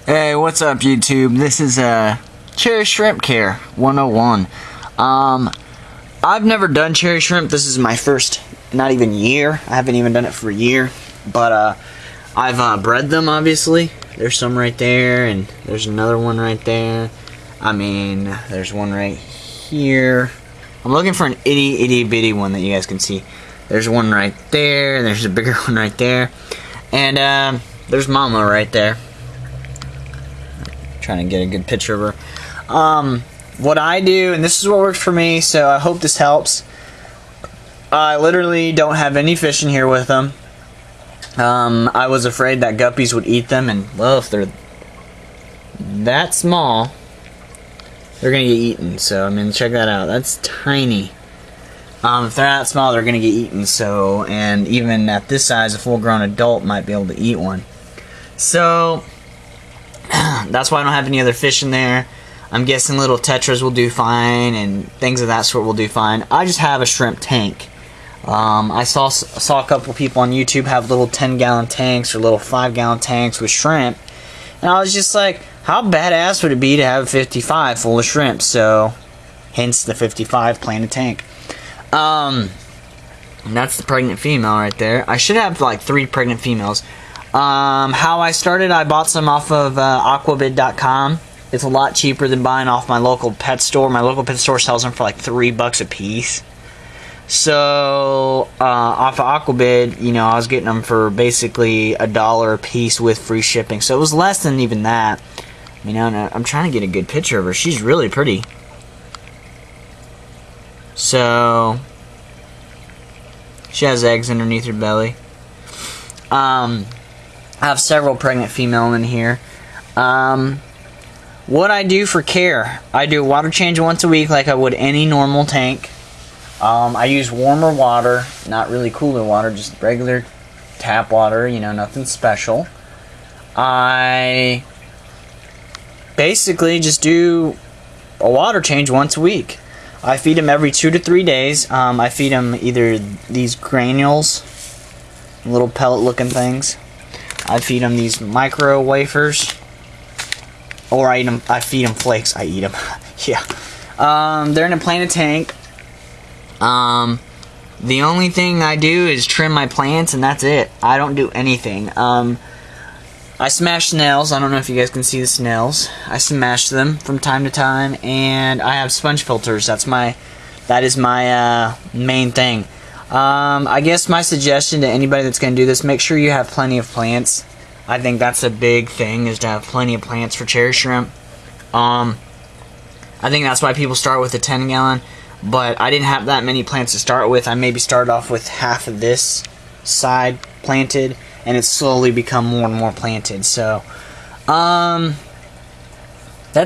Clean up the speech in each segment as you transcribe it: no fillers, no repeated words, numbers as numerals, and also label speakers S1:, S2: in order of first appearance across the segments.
S1: Hey, what's up YouTube? This is Cherry Shrimp Care 101. I've never done cherry shrimp. This is my first, not even year. I haven't even done it for a year. But I've bred them, obviously. There's some right there, and there's another one right there. I mean, there's one right here. I'm looking for an itty bitty one that you guys can see. There's one right there, and there's a bigger one right there. And there's Mama right there. Trying to get a good picture of her. What I do, and this is what works for me, so I hope this helps. I literally don't have any fish in here with them. I was afraid that guppies would eat them, and well, if they're that small, they're gonna get eaten. So I mean, check that out. That's tiny. If they're that small, they're gonna get eaten. So, and even at this size, a full-grown adult might be able to eat one. So that's why I don't have any other fish in there. I'm guessing little tetras will do fine, and things of that sort will do fine. I just have a shrimp tank. I saw a couple people on YouTube have little 10-gallon tanks or little 5-gallon tanks with shrimp, and I was just like, how badass would it be to have a 55 full of shrimp? So, hence the 55 planted tank. And that's the pregnant female right there. I should have like 3 pregnant females. How I started, I bought some off of aquabid.com. It's a lot cheaper than buying off my local pet store. My local pet store sells them for like $3 a piece. So, off of Aquabid, you know, I was getting them for basically $1 a piece with free shipping. So it was less than even that. You know, and I'm trying to get a good picture of her. She's really pretty. So, she has eggs underneath her belly. I have several pregnant female in here. What I do for care, I do a water change once a week like I would any normal tank. I use warmer water, not really cooler water, just regular tap water, you know, nothing special. I basically just do a water change once a week. I feed them every 2 to 3 days. I feed them either these granules, little pellet looking things. I feed them these micro wafers, or I feed them flakes. I eat them. Yeah. They're in a planted tank. The only thing I do is trim my plants, and that's it. I don't do anything. I smash snails. I don't know if you guys can see the snails. I smash them from time to time, and I have sponge filters. That is my main thing. I guess my suggestion to anybody that's going to do this, make sure you have plenty of plants. I think that's a big thing, is to have plenty of plants for cherry shrimp. I think that's why people start with a 10-gallon, but I didn't have that many plants to start with. I maybe started off with half of this side planted, and it's slowly become more and more planted. So, that's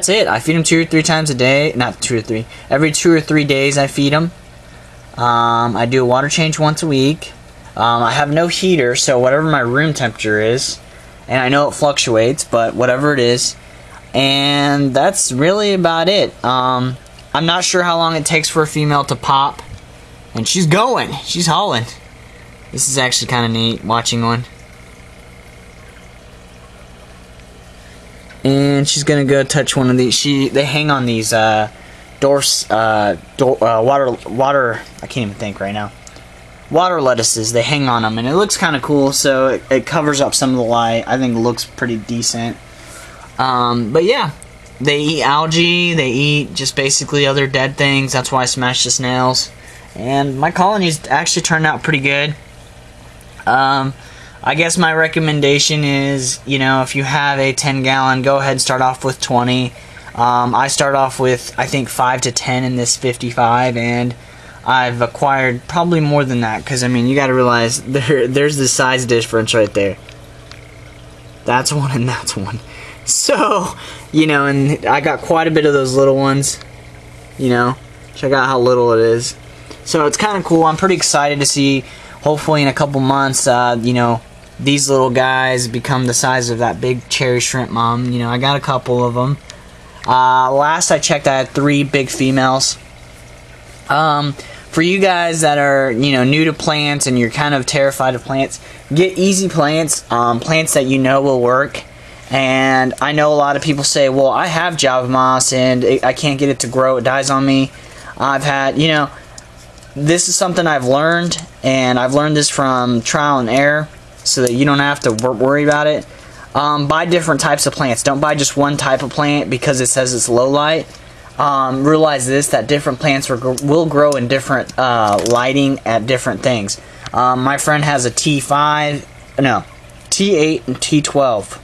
S1: it. I feed them 2 or 3 times a day. Not 2 or 3. Every 2 or 3 days I feed them. I do a water change once a week. I have no heater, so whatever my room temperature is, and I know it fluctuates, but whatever it is, and that's really about it. I'm not sure how long it takes for a female to pop, and she's going. She's hauling. This is actually kind of neat, watching one. And she's gonna go touch one of these. They hang on these water. I can't even think right now. Water lettuces. They hang on them, and it looks kind of cool. So it covers up some of the light. I think it looks pretty decent. But yeah, they eat algae. They eat just basically other dead things. That's why I smashed the snails. And my colonies actually turned out pretty good. I guess my recommendation is, you know, if you have a 10-gallon, go ahead and start off with 20. I start off with, I think, 5 to 10 in this 55, and I've acquired probably more than that, because, I mean, you got to realize there's the size difference right there. That's one and that's one. So, you know, and I got quite a bit of those little ones, you know. Check out how little it is. So it's kind of cool. I'm pretty excited to see, hopefully in a couple months, you know, these little guys become the size of that big cherry shrimp mom. You know, I got a couple of them. Last I checked, I had 3 big females. For you guys that are, you know, new to plants and you're kind of terrified of plants, get easy plants, plants that you know will work. And I know a lot of people say, well, I have Java moss and I can't get it to grow, it dies on me. I've had, you know, this is something I've learned, and I've learned this from trial and error, so that you don't have to worry about it. Buy different types of plants. Don't buy just one type of plant because it says it's low light. Realize this, that different plants will grow in different lighting at different things. My friend has a T8 and T12.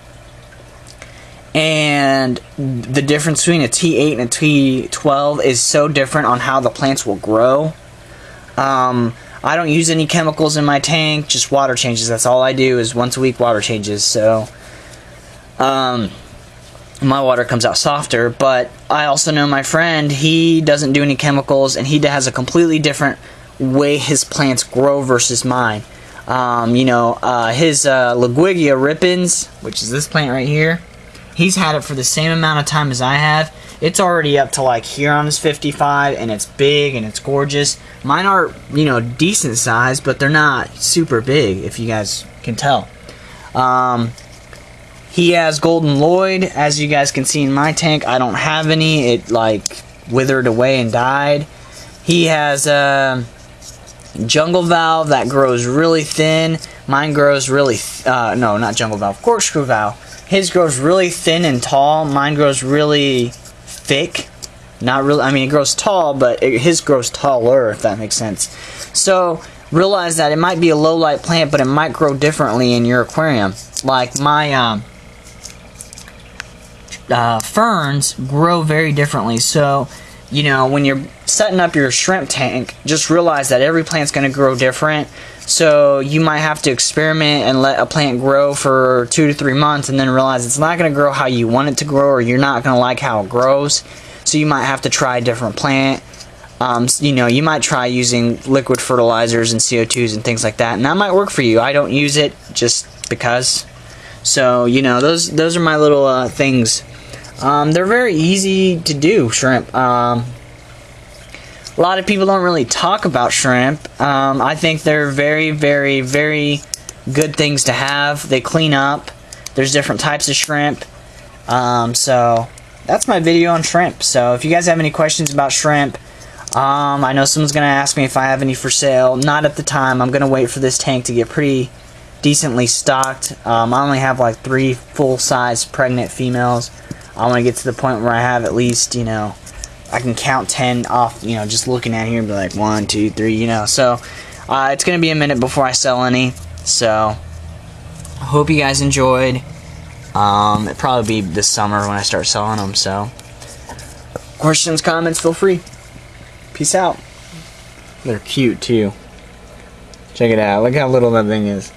S1: And the difference between a T8 and a T12 is so different on how the plants will grow. I don't use any chemicals in my tank, just water changes. That's all I do, is once a week water changes. So my water comes out softer. But I also know my friend, he doesn't do any chemicals, and he has a completely different way his plants grow versus mine. His Laguigia ripens, which is this plant right here, he's had it for the same amount of time as I have. It's already up to like here on his 55, and it's big and it's gorgeous. Mine are, decent size, but they're not super big, if you guys can tell. He has Golden Lloyd, as you guys can see in my tank. I don't have any. It like withered away and died. He has Jungle Valve that grows really thin. Mine grows really, no, not Jungle Valve, Corkscrew Valve. His grows really thin and tall. Mine grows really thick. Not really, I mean, it grows tall, but his grows taller, if that makes sense. So realize that it might be a low light plant, but it might grow differently in your aquarium. Like my ferns grow very differently. So, when you're setting up your shrimp tank, just realize that every plant's going to grow different. So you might have to experiment and let a plant grow for 2 to 3 months, and then realize it's not going to grow how you want it to grow, or you're not going to like how it grows. So you might have to try a different plant. You might try using liquid fertilizers and CO2s and things like that, and that might work for you. I don't use it just because. So, those are my little things. They're very easy to do, shrimp. A lot of people don't really talk about shrimp. I think they're very, very, very good things to have. They clean up. There's different types of shrimp. So that's my video on shrimp. So if you guys have any questions about shrimp, I know someone's going to ask me if I have any for sale. Not at the time. I'm going to wait for this tank to get pretty decently stocked. I only have like 3 full-size pregnant females. I want to get to the point where I have at least, I can count 10 off, just looking at here and be like 1, 2, 3, So, it's going to be a minute before I sell any. So, I hope you guys enjoyed. It'll probably be this summer when I start selling them. So, questions, comments, feel free. Peace out. They're cute too. Check it out. Look how little that thing is.